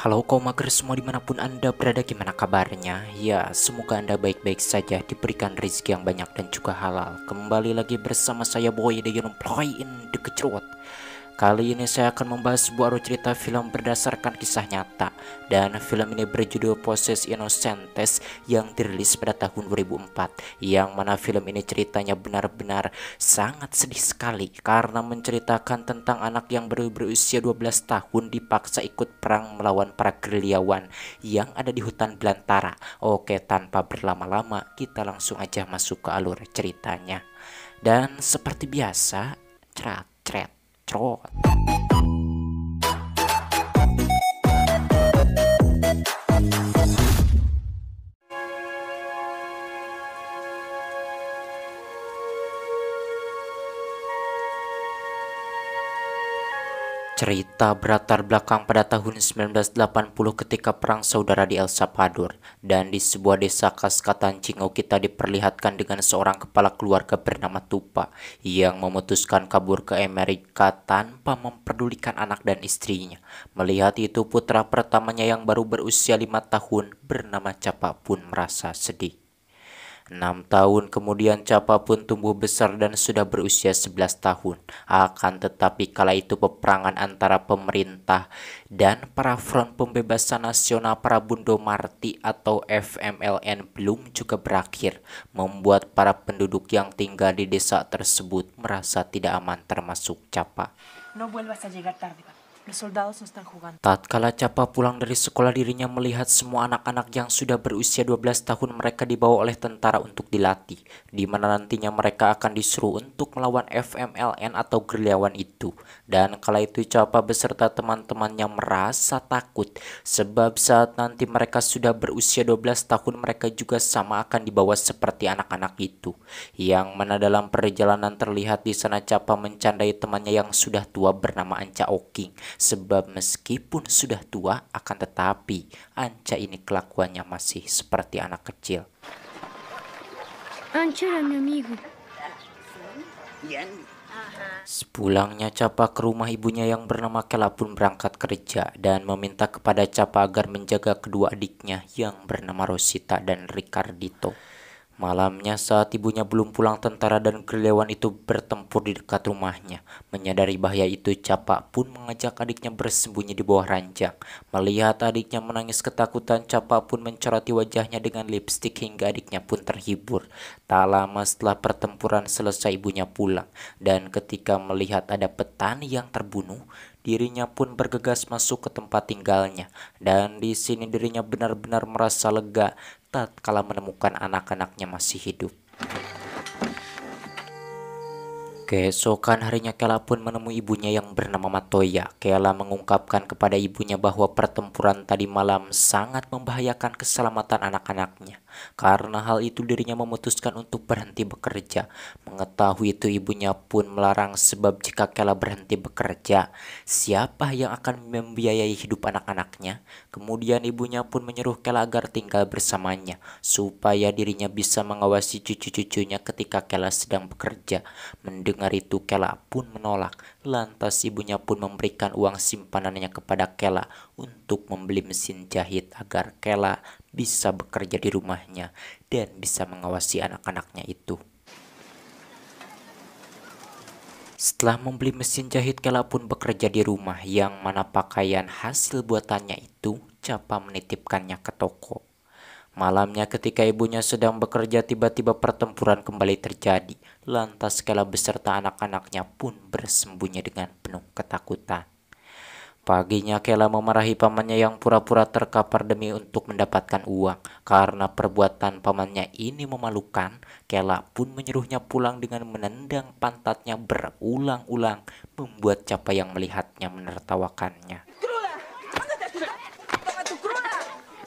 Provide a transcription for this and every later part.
Halo kaum mager semua dimanapun anda berada, gimana kabarnya? Ya, semoga anda baik-baik saja, diberikan rezeki yang banyak dan juga halal. Kembali lagi bersama saya Boy The Young Play in the Kecrot. Kali ini saya akan membahas sebuah cerita film berdasarkan kisah nyata. Dan film ini berjudul Poses Innocentes yang dirilis pada tahun 2004. Yang mana film ini ceritanya benar-benar sangat sedih sekali, karena menceritakan tentang anak yang baru berusia 12 tahun dipaksa ikut perang melawan para gerilyawan yang ada di hutan belantara. Oke, tanpa berlama-lama kita langsung aja masuk ke alur ceritanya. Dan seperti biasa, cret. Cerita berlatar belakang pada tahun 1980 ketika perang saudara di El Salvador, dan di sebuah desa khas Katancingo kita diperlihatkan dengan seorang kepala keluarga bernama Tupa yang memutuskan kabur ke Amerika tanpa memperdulikan anak dan istrinya. Melihat itu, putra pertamanya yang baru berusia 5 tahun bernama Capa pun merasa sedih. 6 tahun kemudian Capa pun tumbuh besar dan sudah berusia 11 tahun. Akan tetapi kala itu peperangan antara pemerintah dan para Front Pembebasan Nasional Prabundo Marti atau FMLN belum juga berakhir, membuat para penduduk yang tinggal di desa tersebut merasa tidak aman, termasuk Capa. No vuelvas a llegar tarde, papá. Los soldados no están jugando. Tatkala Capa pulang dari sekolah, dirinya melihat semua anak-anak yang sudah berusia 12 tahun mereka dibawa oleh tentara untuk dilatih, di mana nantinya mereka akan disuruh untuk melawan FMLN atau gerilyawan itu. Dan kala itu Capa beserta teman-temannya merasa takut, sebab saat nanti mereka sudah berusia 12 tahun mereka juga sama akan dibawa seperti anak-anak itu. Yang mana dalam perjalanan terlihat di sana Capa mencandai temannya yang sudah tua bernama Anca Oking. Sebab meskipun sudah tua, akan tetapi Anca ini kelakuannya masih seperti anak kecil. Ancha era mi amigo. Sepulangnya Capa ke rumah ibunya yang bernama Kela pun berangkat kerja dan meminta kepada Capa agar menjaga kedua adiknya yang bernama Rosita dan Ricardito. Malamnya saat ibunya belum pulang, tentara dan gerilyawan itu bertempur di dekat rumahnya. Menyadari bahaya itu, Capa pun mengajak adiknya bersembunyi di bawah ranjang. Melihat adiknya menangis ketakutan, Capa pun mencoroti wajahnya dengan lipstik hingga adiknya pun terhibur. Tak lama setelah pertempuran selesai, ibunya pulang, dan ketika melihat ada petani yang terbunuh, dirinya pun bergegas masuk ke tempat tinggalnya. Dan di sini dirinya benar-benar merasa lega tatkala menemukan anak-anaknya masih hidup. Keesokan harinya Kela pun menemui ibunya yang bernama Matoya. Kela mengungkapkan kepada ibunya bahwa pertempuran tadi malam sangat membahayakan keselamatan anak-anaknya. Karena hal itu dirinya memutuskan untuk berhenti bekerja. Mengetahui itu ibunya pun melarang, sebab jika Kela berhenti bekerja, siapa yang akan membiayai hidup anak-anaknya? Kemudian ibunya pun menyuruh Kela agar tinggal bersamanya, supaya dirinya bisa mengawasi cucu-cucunya ketika Kela sedang bekerja. Mendengar itu Kela pun menolak. Lantas ibunya pun memberikan uang simpanannya kepada Kela untuk membeli mesin jahit agar Kela bisa bekerja di rumahnya dan bisa mengawasi anak-anaknya itu. Setelah membeli mesin jahit, Kela pun bekerja di rumah, yang mana pakaian hasil buatannya itu Capa menitipkannya ke toko. Malamnya ketika ibunya sedang bekerja, tiba-tiba pertempuran kembali terjadi. Lantas Kela beserta anak-anaknya pun bersembunyi dengan penuh ketakutan. Paginya Kela memarahi pamannya yang pura-pura terkapar demi untuk mendapatkan uang. Karena perbuatan pamannya ini memalukan, Kela pun menyuruhnya pulang dengan menendang pantatnya berulang-ulang, membuat Capa yang melihatnya menertawakannya.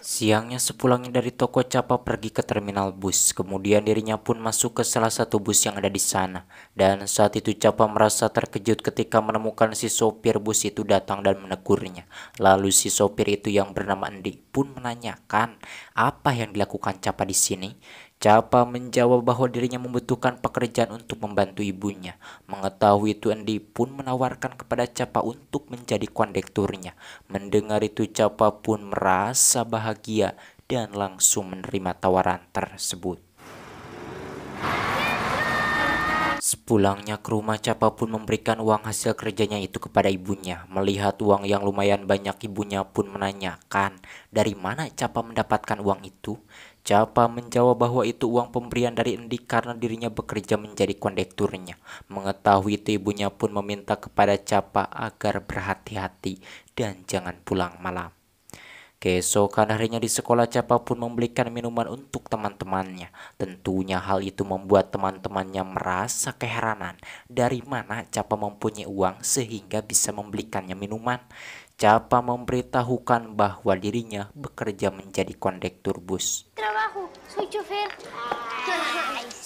Siangnya sepulangnya dari toko, Capa pergi ke terminal bus. Kemudian dirinya pun masuk ke salah satu bus yang ada di sana. Dan saat itu Capa merasa terkejut ketika menemukan si sopir bus itu datang dan menegurnya. Lalu si sopir itu yang bernama Endi pun menanyakan apa yang dilakukan Capa di sini. Capa menjawab bahwa dirinya membutuhkan pekerjaan untuk membantu ibunya. Mengetahui itu, Endi pun menawarkan kepada Capa untuk menjadi kondekturnya. Mendengar itu, Capa pun merasa bahagia dan langsung menerima tawaran tersebut. Sepulangnya ke rumah, Capa pun memberikan uang hasil kerjanya itu kepada ibunya. Melihat uang yang lumayan banyak, ibunya pun menanyakan dari mana Capa mendapatkan uang itu. Capa menjawab bahwa itu uang pemberian dari Endi karena dirinya bekerja menjadi kondekturnya. Mengetahui itu, ibunya pun meminta kepada Capa agar berhati-hati dan jangan pulang malam. Keesokan harinya di sekolah, Capa pun membelikan minuman untuk teman-temannya. Tentunya hal itu membuat teman-temannya merasa keheranan. Dari mana Capa mempunyai uang sehingga bisa membelikannya minuman? Capa memberitahukan bahwa dirinya bekerja menjadi kondektur bus. Trabajo, soy chofer.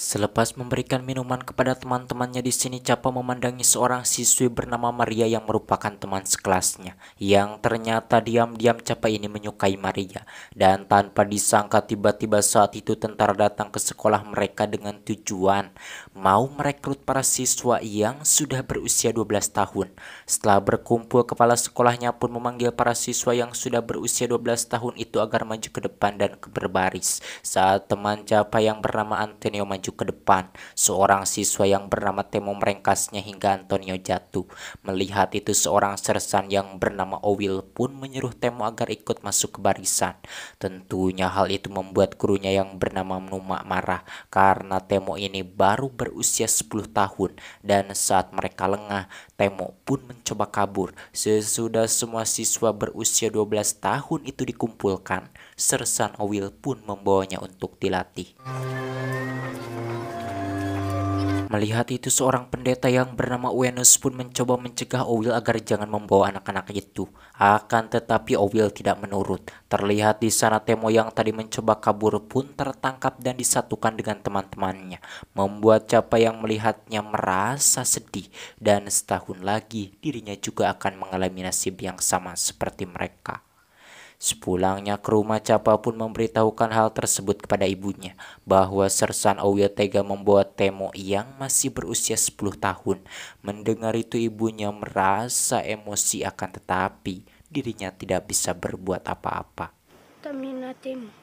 Selepas memberikan minuman kepada teman-temannya, di sini Capa memandangi seorang siswi bernama Maria yang merupakan teman sekelasnya. Yang ternyata diam-diam Capa ini menyukai Maria. Dan tanpa disangka, tiba-tiba saat itu tentara datang ke sekolah mereka dengan tujuan mau merekrut para siswa yang sudah berusia 12 tahun. Setelah berkumpul, kepala sekolahnya pun memanggil para siswa yang sudah berusia 12 tahun itu agar maju ke depan dan berbaris. Saat teman Capa yang bernama Antonio maju ke depan, seorang siswa yang bernama Temo merengkasnya hingga Antonio jatuh. Melihat itu, seorang sersan yang bernama Owil pun menyuruh Temo agar ikut masuk ke barisan. Tentunya hal itu membuat gurunya yang bernama Numa marah karena Temo ini baru berusia 10 tahun dan saat mereka lengah, Temo pun mencoba kabur. Sesudah semua siswa berusia 12 tahun itu dikumpulkan, sersan Owil pun membawanya untuk dilatih. Melihat itu, seorang pendeta yang bernama Uenus pun mencoba mencegah Owil agar jangan membawa anak-anak itu. Akan tetapi Owil tidak menurut. Terlihat di sana Temo yang tadi mencoba kabur pun tertangkap dan disatukan dengan teman-temannya. Membuat Capa yang melihatnya merasa sedih dan setahun lagi dirinya juga akan mengalami nasib yang sama seperti mereka. Sepulangnya ke rumah, Capa pun memberitahukan hal tersebut kepada ibunya, bahwa sersan Owil tega membawa Temo yang masih berusia 10 tahun. Mendengar itu, ibunya merasa emosi, akan tetapi dirinya tidak bisa berbuat apa-apa. También a Temo.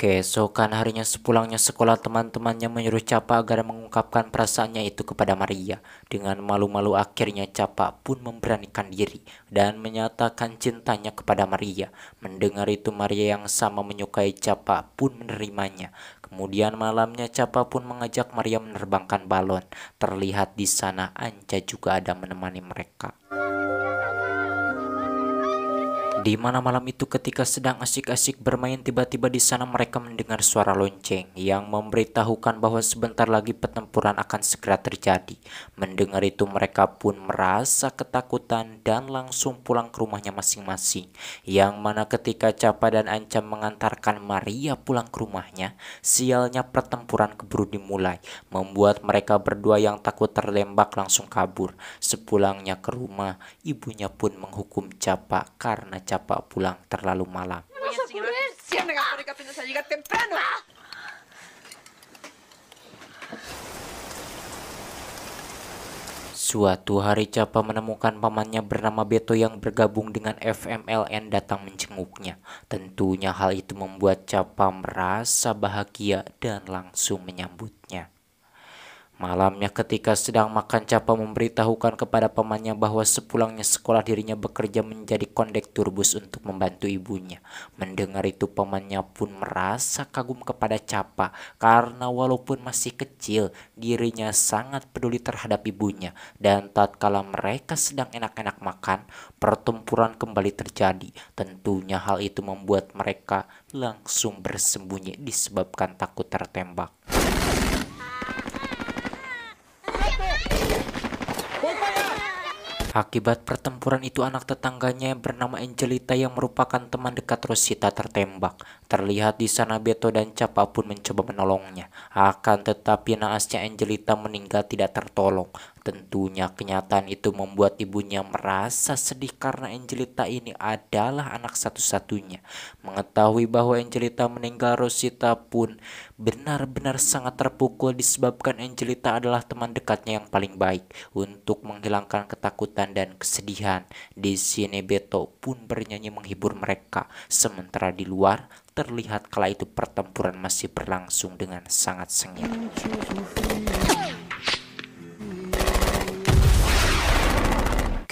Keesokan harinya sepulangnya sekolah, teman-temannya menyuruh Capa agar mengungkapkan perasaannya itu kepada Maria. Dengan malu-malu akhirnya Capa pun memberanikan diri dan menyatakan cintanya kepada Maria. Mendengar itu, Maria yang sama menyukai Capa pun menerimanya. Kemudian malamnya Capa pun mengajak Maria menerbangkan balon. Terlihat di sana Anca juga ada menemani mereka. Di mana malam itu ketika sedang asik-asik bermain, tiba-tiba di sana mereka mendengar suara lonceng yang memberitahukan bahwa sebentar lagi pertempuran akan segera terjadi. Mendengar itu mereka pun merasa ketakutan dan langsung pulang ke rumahnya masing-masing. Yang mana ketika Capa dan Anca mengantarkan Maria pulang ke rumahnya, sialnya pertempuran keburu dimulai, membuat mereka berdua yang takut tertembak langsung kabur. Sepulangnya ke rumah, ibunya pun menghukum Capa karena Capa pulang terlalu malam. Siempre que apenas a llegar temprano. Suatu hari Capa menemukan pamannya bernama Beto yang bergabung dengan FMLN datang menjenguknya. Tentunya hal itu membuat Capa merasa bahagia dan langsung menyambutnya. Malamnya ketika sedang makan, Capa memberitahukan kepada pamannya bahwa sepulangnya sekolah dirinya bekerja menjadi kondektur bus untuk membantu ibunya. Mendengar itu pamannya pun merasa kagum kepada Capa karena walaupun masih kecil dirinya sangat peduli terhadap ibunya. Dan tatkala mereka sedang enak-enak makan, pertempuran kembali terjadi. Tentunya hal itu membuat mereka langsung bersembunyi disebabkan takut tertembak. Akibat pertempuran itu, anak tetangganya yang bernama Angelita yang merupakan teman dekat Rosita tertembak. Terlihat di sana Beto dan Capa pun mencoba menolongnya. Akan tetapi naasnya Angelita meninggal tidak tertolong. Tentunya kenyataan itu membuat ibunya merasa sedih karena Angelita ini adalah anak satu-satunya. Mengetahui bahwa Angelita meninggal, Rosita pun benar-benar sangat terpukul disebabkan Angelita adalah teman dekatnya yang paling baik untuk menghilangkan ketakutan dan kesedihan. Di sini Beto pun bernyanyi menghibur mereka, sementara di luar terlihat kala itu pertempuran masih berlangsung dengan sangat sengit.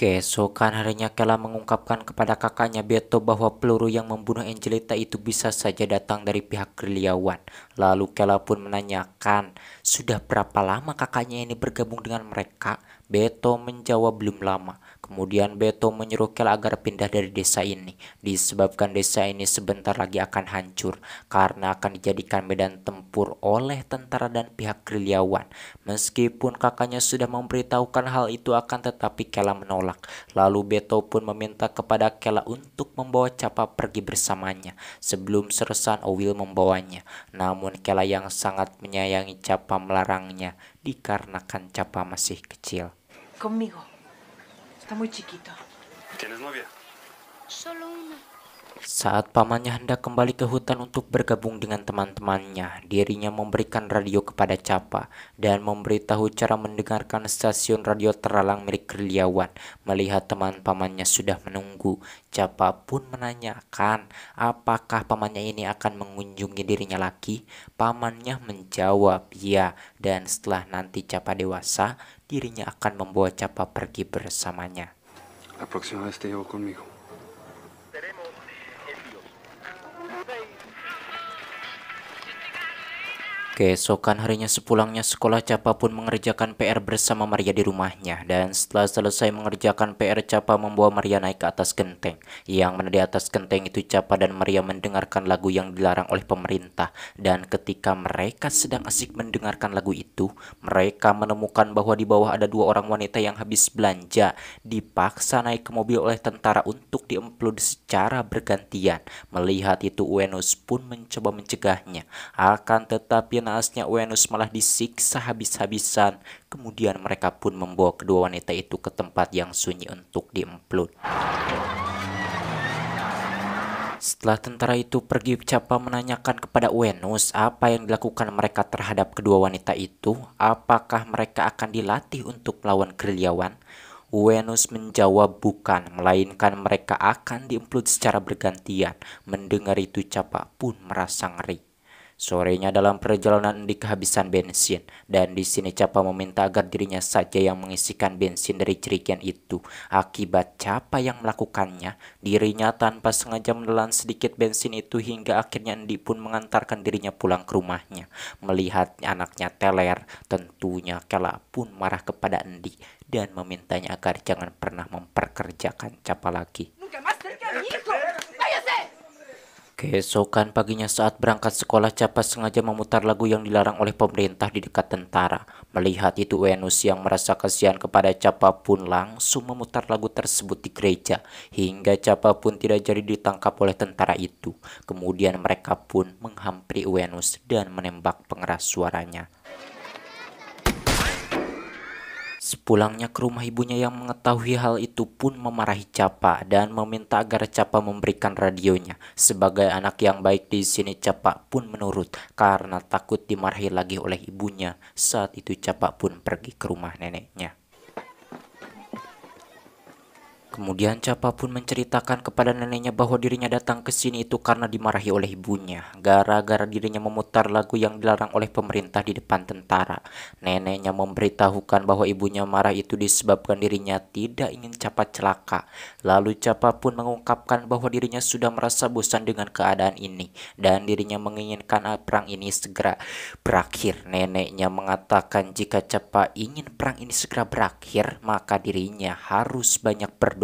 Keesokan harinya Kela mengungkapkan kepada kakaknya Beto bahwa peluru yang membunuh Angelita itu bisa saja datang dari pihak gerilyawan. Lalu Kela pun menanyakan, sudah berapa lama kakaknya ini bergabung dengan mereka? Beto menjawab belum lama. Kemudian Beto menyuruh Kela agar pindah dari desa ini, disebabkan desa ini sebentar lagi akan hancur karena akan dijadikan medan tempur oleh tentara dan pihak gerilyawan. Meskipun kakaknya sudah memberitahukan hal itu akan tetapi Kela menolak. Lalu Beto pun meminta kepada Kela untuk membawa Capa pergi bersamanya sebelum Sersan Owil membawanya. Namun Kela yang sangat menyayangi Capa melarangnya dikarenakan Capa masih kecil. Conmigo. Está muy chiquito. ¿Tienes novia? Solo una. Saat pamannya hendak kembali ke hutan untuk bergabung dengan teman-temannya, dirinya memberikan radio kepada Capa dan memberitahu cara mendengarkan stasiun radio terlarang milik gerilyawan. Melihat teman pamannya sudah menunggu, Capa pun menanyakan apakah pamannya ini akan mengunjungi dirinya lagi. Pamannya menjawab ya, dan setelah nanti Capa dewasa, dirinya akan membawa Capa pergi bersamanya. La próxima vez te llevo conmigo. Keesokan harinya sepulangnya sekolah, Capa pun mengerjakan PR bersama Maria di rumahnya. Dan setelah selesai mengerjakan PR, Capa membawa Maria naik ke atas genteng. Yang mana di atas genteng itu Capa dan Maria mendengarkan lagu yang dilarang oleh pemerintah. Dan ketika mereka sedang asik mendengarkan lagu itu, mereka menemukan bahwa di bawah ada dua orang wanita yang habis belanja dipaksa naik ke mobil oleh tentara untuk diemplod secara bergantian. Melihat itu Uenus pun mencoba mencegahnya. Akan tetapi naasnya Uenus malah disiksa habis-habisan. Kemudian mereka pun membawa kedua wanita itu ke tempat yang sunyi untuk diemplod. Setelah tentara itu pergi, Capa menanyakan kepada Uenus apa yang dilakukan mereka terhadap kedua wanita itu. Apakah mereka akan dilatih untuk melawan gerilyawan? Uenus menjawab bukan, melainkan mereka akan diemplod secara bergantian. Mendengar itu Capa pun merasa ngeri. Sorenya dalam perjalanan Endi kehabisan bensin, dan di sini Capa meminta agar dirinya saja yang mengisikan bensin dari jerigen itu. Akibat Capa yang melakukannya, dirinya tanpa sengaja menelan sedikit bensin itu hingga akhirnya Endi pun mengantarkan dirinya pulang ke rumahnya. Melihat anaknya teler, tentunya Kela pun marah kepada Endi dan memintanya agar jangan pernah memperkerjakan Capa lagi. Nunca más cerca de mi hijo. ¡Váyase! Keesokan paginya saat berangkat sekolah, Capa sengaja memutar lagu yang dilarang oleh pemerintah di dekat tentara. Melihat itu Uenus yang merasa kasihan kepada Capa pun langsung memutar lagu tersebut di gereja. Hingga Capa pun tidak jadi ditangkap oleh tentara itu. Kemudian mereka pun menghampiri Uenus dan menembak pengeras suaranya. Sepulangnya ke rumah ibunya yang mengetahui hal itu pun memarahi Capa dan meminta agar Capa memberikan radionya. Sebagai anak yang baik di sini Capa pun menurut karena takut dimarahi lagi oleh ibunya. Saat itu Capa pun pergi ke rumah neneknya. Kemudian Capa pun menceritakan kepada neneknya bahwa dirinya datang ke sini itu karena dimarahi oleh ibunya, gara-gara dirinya memutar lagu yang dilarang oleh pemerintah di depan tentara. Neneknya memberitahukan bahwa ibunya marah itu disebabkan dirinya tidak ingin Capa celaka. Lalu Capa pun mengungkapkan bahwa dirinya sudah merasa bosan dengan keadaan ini dan dirinya menginginkan perang ini segera berakhir. Neneknya mengatakan jika Capa ingin perang ini segera berakhir, maka dirinya harus banyak berdoa.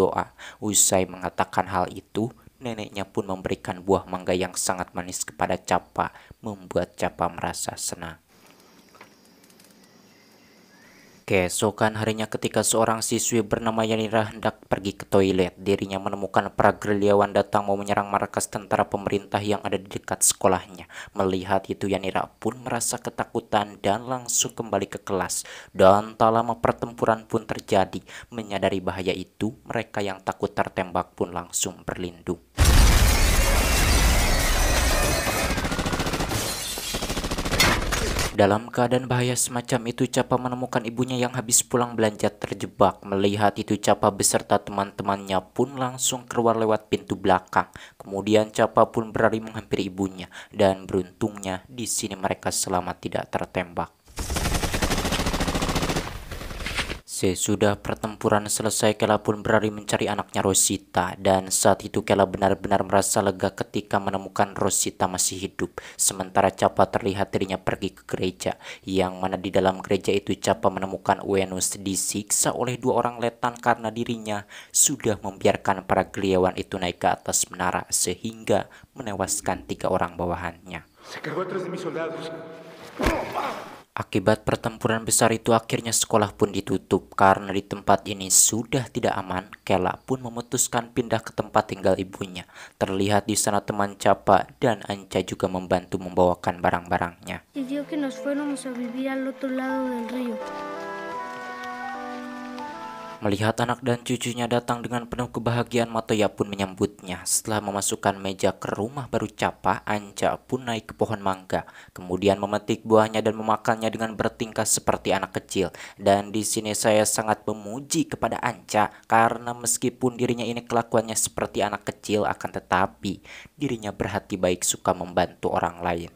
Usai mengatakan hal itu, neneknya pun memberikan buah mangga yang sangat manis kepada Capa, membuat Capa merasa senang. Keesokan harinya ketika seorang siswi bernama Yanira hendak pergi ke toilet, dirinya menemukan para gerilyawan datang mau menyerang markas tentara pemerintah yang ada di dekat sekolahnya. Melihat itu Yanira pun merasa ketakutan dan langsung kembali ke kelas. Dan tak lama pertempuran pun terjadi. Menyadari bahaya itu, mereka yang takut tertembak pun langsung berlindung. Dalam keadaan bahaya semacam itu, Capa menemukan ibunya yang habis pulang belanja terjebak. Melihat itu, Capa beserta teman-temannya pun langsung keluar lewat pintu belakang. Kemudian Capa pun berlari menghampiri ibunya, dan beruntungnya di sini mereka selamat tidak tertembak. Sesudah pertempuran selesai, Kela pun berlari mencari anaknya Rosita, dan saat itu Kela benar-benar merasa lega ketika menemukan Rosita masih hidup. Sementara Capa terlihat dirinya pergi ke gereja, yang mana di dalam gereja itu Capa menemukan Uenus disiksa oleh 2 orang letan karena dirinya sudah membiarkan para gerilyawan itu naik ke atas menara sehingga menewaskan 3 orang bawahannya. Akibat pertempuran besar itu akhirnya sekolah pun ditutup. Karena di tempat ini sudah tidak aman, Kela pun memutuskan pindah ke tempat tinggal ibunya. Terlihat di sana teman Capa dan Anca juga membantu membawakan barang-barangnya. Pidió que nos fuéramos a vivir al otro lado del río. Melihat anak dan cucunya datang dengan penuh kebahagiaan, Matoya pun menyambutnya. Setelah memasukkan meja ke rumah baru Capa, Anca pun naik ke pohon mangga. Kemudian memetik buahnya dan memakannya dengan bertingkah seperti anak kecil. Dan di sini saya sangat memuji kepada Anca karena meskipun dirinya ini kelakuannya seperti anak kecil, akan tetapi dirinya berhati baik, suka membantu orang lain.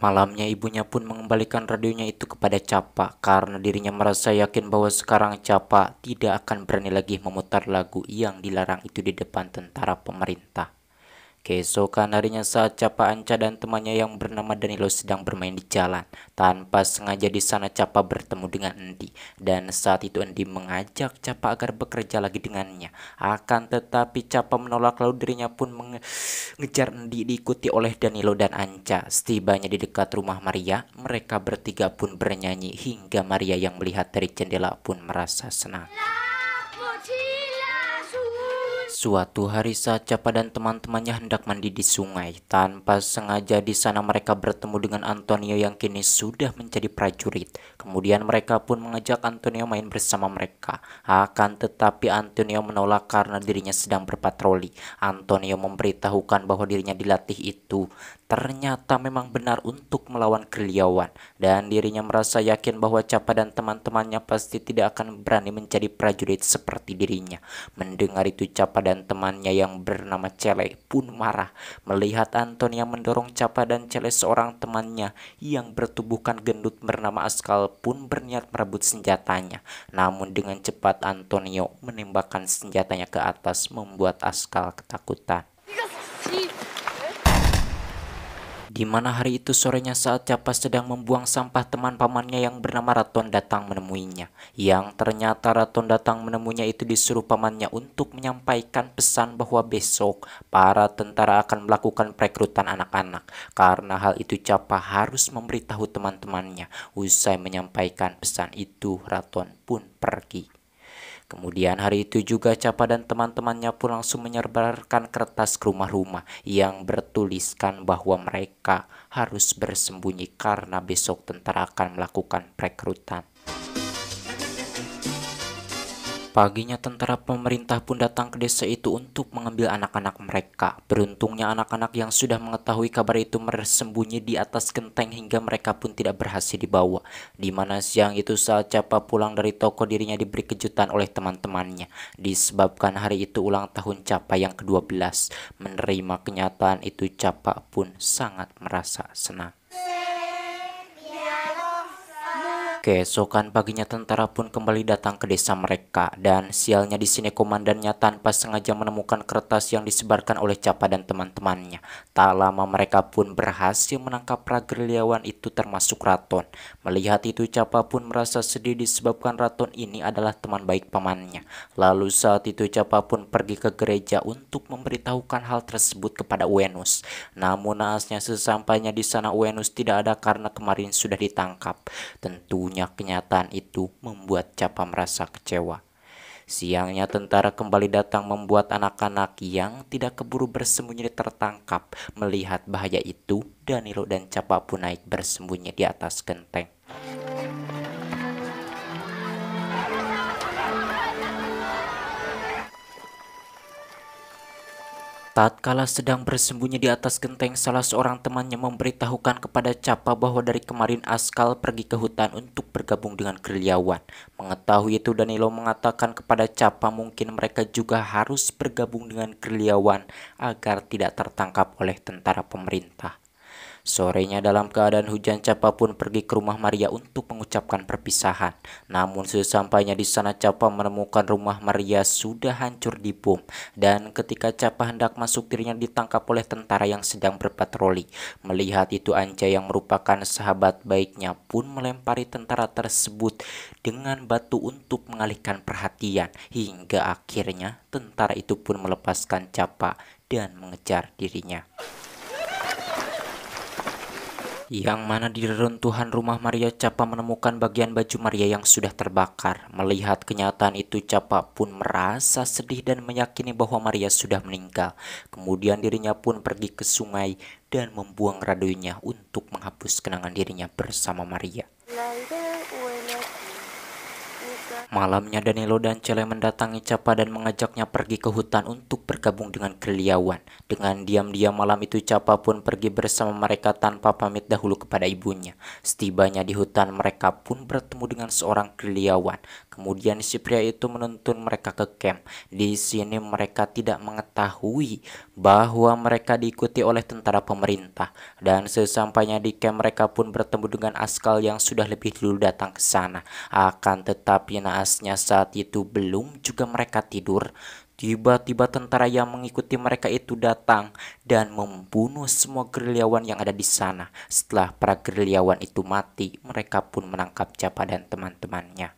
Malamnya ibunya pun mengembalikan radionya itu kepada Capa karena dirinya merasa yakin bahwa sekarang Capa tidak akan berani lagi memutar lagu yang dilarang itu di depan tentara pemerintah. Keesokan harinya saat Capa, Anca dan temannya yang bernama Danilo sedang bermain di jalan, tanpa sengaja di sana Capa bertemu dengan Endi, dan saat itu Endi mengajak Capa agar bekerja lagi dengannya. Akan tetapi Capa menolak, lalu dirinya pun mengejar Endi diikuti oleh Danilo dan Anca. Setibanya di dekat rumah Maria, mereka bertiga pun bernyanyi hingga Maria yang melihat dari jendela pun merasa senang. Suatu hari saat Capa dan teman-temannya hendak mandi di sungai, tanpa sengaja di sana mereka bertemu dengan Antonio yang kini sudah menjadi prajurit. Kemudian mereka pun mengajak Antonio main bersama mereka. Akan tetapi Antonio menolak karena dirinya sedang berpatroli. Antonio memberitahukan bahwa dirinya dilatih itu ternyata memang benar untuk melawan gerilyawan, dan dirinya merasa yakin bahwa Capa dan teman-temannya pasti tidak akan berani menjadi prajurit seperti dirinya. Mendengar itu Capa dan temannya yang bernama Cele pun marah melihat Antonio mendorong Capa dan Cele. Seorang temannya yang bertubuhkan gendut bernama Askal pun berniat merebut senjatanya. Namun dengan cepat Antonio menembakkan senjatanya ke atas membuat Askal ketakutan. Di mana hari itu sorenya saat Capa sedang membuang sampah, teman pamannya yang bernama Raton datang menemuinya. Yang ternyata Raton datang menemuinya itu disuruh pamannya untuk menyampaikan pesan bahwa besok para tentara akan melakukan perekrutan anak-anak. Karena hal itu Capa harus memberitahu teman-temannya. Usai menyampaikan pesan itu Raton pun pergi. Kemudian hari itu juga Capa dan teman-temannya pun langsung menyebarkan kertas ke rumah-rumah yang bertuliskan bahwa mereka harus bersembunyi karena besok tentara akan melakukan perekrutan. Paginya tentara pemerintah pun datang ke desa itu untuk mengambil anak-anak mereka. Beruntungnya anak-anak yang sudah mengetahui kabar itu bersembunyi di atas genteng hingga mereka pun tidak berhasil dibawa. Di mana siang itu saat Capa pulang dari toko, dirinya diberi kejutan oleh teman-temannya. Disebabkan hari itu ulang tahun Capa yang ke-12. Menerima kenyataan itu Capa pun sangat merasa senang. Keesokan paginya tentara pun kembali datang ke desa mereka, dan sialnya di sini komandannya tanpa sengaja menemukan kertas yang disebarkan oleh Capa dan teman-temannya. Tak lama mereka pun berhasil menangkap pragerilyawan itu termasuk Raton. Melihat itu Capa pun merasa sedih disebabkan Raton ini adalah teman baik pamannya. Lalu saat itu Capa pun pergi ke gereja untuk memberitahukan hal tersebut kepada Uenus. Namun naasnya sesampainya di sana Uenus tidak ada karena kemarin sudah ditangkap. Tentunya kenyataan itu membuat Capa merasa kecewa. Siangnya tentara kembali datang membuat anak-anak yang tidak keburu bersembunyi tertangkap. Melihat bahaya itu, Danilo dan Capa pun naik bersembunyi di atas genteng. Tatkala sedang bersembunyi di atas genteng, salah seorang temannya memberitahukan kepada Capa bahwa dari kemarin Askal pergi ke hutan untuk bergabung dengan gerilyawan. Mengetahui itu Danilo mengatakan kepada Capa mungkin mereka juga harus bergabung dengan gerilyawan agar tidak tertangkap oleh tentara pemerintah. Sorenya dalam keadaan hujan Capa pun pergi ke rumah Maria untuk mengucapkan perpisahan. Namun sesampainya di sana Capa menemukan rumah Maria sudah hancur dibom. Dan ketika Capa hendak masuk dirinya ditangkap oleh tentara yang sedang berpatroli. Melihat itu Anca yang merupakan sahabat baiknya pun melempari tentara tersebut dengan batu untuk mengalihkan perhatian. Hingga akhirnya tentara itu pun melepaskan Capa dan mengejar dirinya. Yang mana di reruntuhan rumah Maria Capa menemukan bagian baju Maria yang sudah terbakar. Melihat kenyataan itu Capa pun merasa sedih dan meyakini bahwa Maria sudah meninggal. Kemudian dirinya pun pergi ke sungai dan membuang radionya untuk menghapus kenangan dirinya bersama Maria. Malamnya Danilo dan Cele mendatangi Capa dan mengajaknya pergi ke hutan untuk bergabung dengan gerilyawan. Dengan diam-diam malam itu Capa pun pergi bersama mereka tanpa pamit dahulu kepada ibunya. Setibanya di hutan mereka pun bertemu dengan seorang gerilyawan. Kemudian si pria itu menuntun mereka ke camp. Di sini mereka tidak mengetahui bahwa mereka diikuti oleh tentara pemerintah. Dan sesampainya di camp mereka pun bertemu dengan Askal yang sudah lebih dulu datang ke sana. Akan tetapi naasnya saat itu belum juga mereka tidur. Tiba-tiba tentara yang mengikuti mereka itu datang dan membunuh semua gerilyawan yang ada di sana. Setelah para gerilyawan itu mati, mereka pun menangkap Capa dan teman-temannya.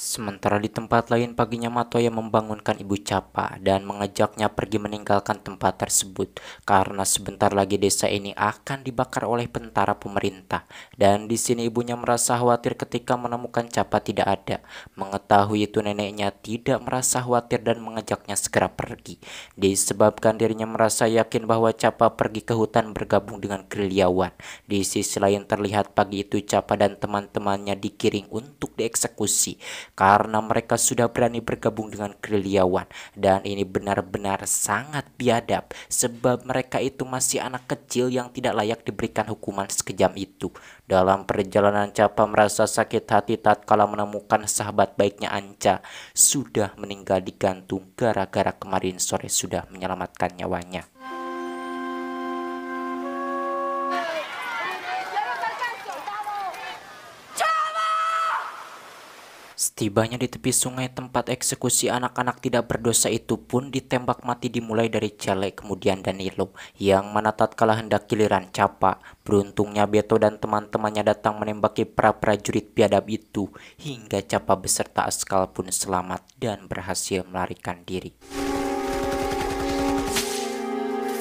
Sementara di tempat lain paginya Matoya membangunkan ibu Capa dan mengajaknya pergi meninggalkan tempat tersebut karena sebentar lagi desa ini akan dibakar oleh tentara pemerintah. Dan di sini ibunya merasa khawatir ketika menemukan Capa tidak ada. Mengetahui itu neneknya tidak merasa khawatir dan mengajaknya segera pergi. Disebabkan dirinya merasa yakin bahwa Capa pergi ke hutan bergabung dengan gerilyawan. Di sisi lain terlihat pagi itu Capa dan teman-temannya digiring untuk dieksekusi karena mereka sudah berani bergabung dengan gerilyawan. Dan ini benar-benar sangat biadab sebab mereka itu masih anak kecil yang tidak layak diberikan hukuman sekejam itu. Dalam perjalanan Capa merasa sakit hati tatkala menemukan sahabat baiknya Anca sudah meninggal digantung gara-gara kemarin sore sudah menyelamatkan nyawanya. Setibanya di tepi sungai tempat eksekusi anak-anak tidak berdosa itu pun ditembak mati dimulai dari Cele kemudian Danilo. Yang mana tatkala hendak giliran Capa, beruntungnya Beto dan teman-temannya datang menembaki para prajurit biadab itu. Hingga Capa beserta Askal pun selamat dan berhasil melarikan diri.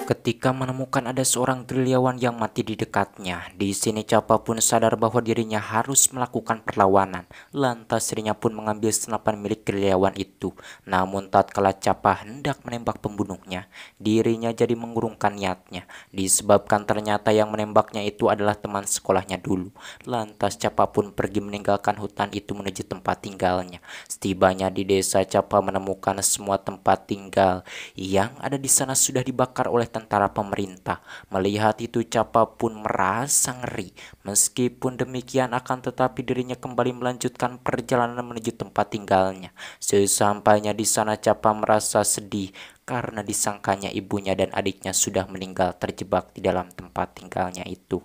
Ketika menemukan ada seorang gerilyawan yang mati di dekatnya, di sini Capa pun sadar bahwa dirinya harus melakukan perlawanan. Lantas dirinya pun mengambil senapan milik gerilyawan itu. Namun tatkala Capa hendak menembak pembunuhnya, dirinya jadi mengurungkan niatnya. Disebabkan ternyata yang menembaknya itu adalah teman sekolahnya dulu. Lantas Capa pun pergi meninggalkan hutan itu menuju tempat tinggalnya. Setibanya di desa Capa menemukan semua tempat tinggal yang ada di sana sudah dibakar oleh tentara pemerintah. Melihat itu Capa pun merasa ngeri. Meskipun demikian akan tetapi dirinya kembali melanjutkan perjalanan menuju tempat tinggalnya. Sesampainya di sana Capa merasa sedih karena disangkanya ibunya dan adiknya sudah meninggal terjebak di dalam tempat tinggalnya itu.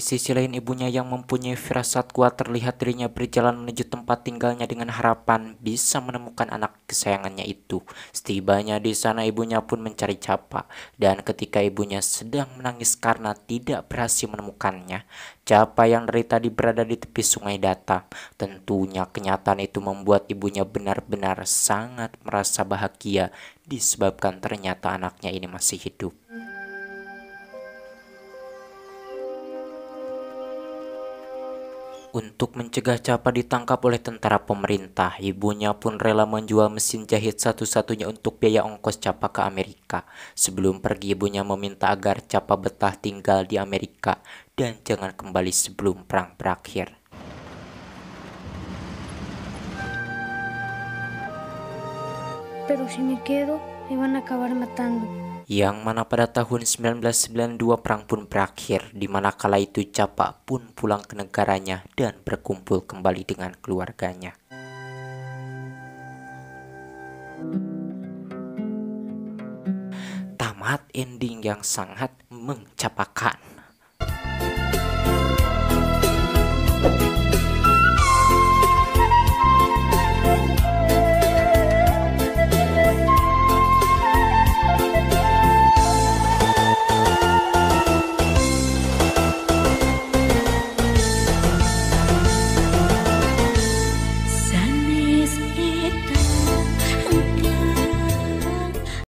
Di sisi lain, ibunya yang mempunyai firasat kuat terlihat dirinya berjalan menuju tempat tinggalnya dengan harapan bisa menemukan anak kesayangannya itu. Setibanya di sana, ibunya pun mencari Capa, dan ketika ibunya sedang menangis karena tidak berhasil menemukannya, Capa yang dari tadi berada di tepi sungai datang. Tentunya kenyataan itu membuat ibunya benar-benar sangat merasa bahagia disebabkan ternyata anaknya ini masih hidup. Untuk mencegah Capa ditangkap oleh tentara pemerintah, ibunya pun rela menjual mesin jahit satu-satunya untuk biaya ongkos Capa ke Amerika. Sebelum pergi, ibunya meminta agar Capa betah tinggal di Amerika dan jangan kembali sebelum perang berakhir. Pero si me quedo, me van a acabar matando. Yang mana pada tahun 1992 perang pun berakhir, di mana kala itu Capa pun pulang ke negaranya dan berkumpul kembali dengan keluarganya. Tamat ending yang sangat mencapakan.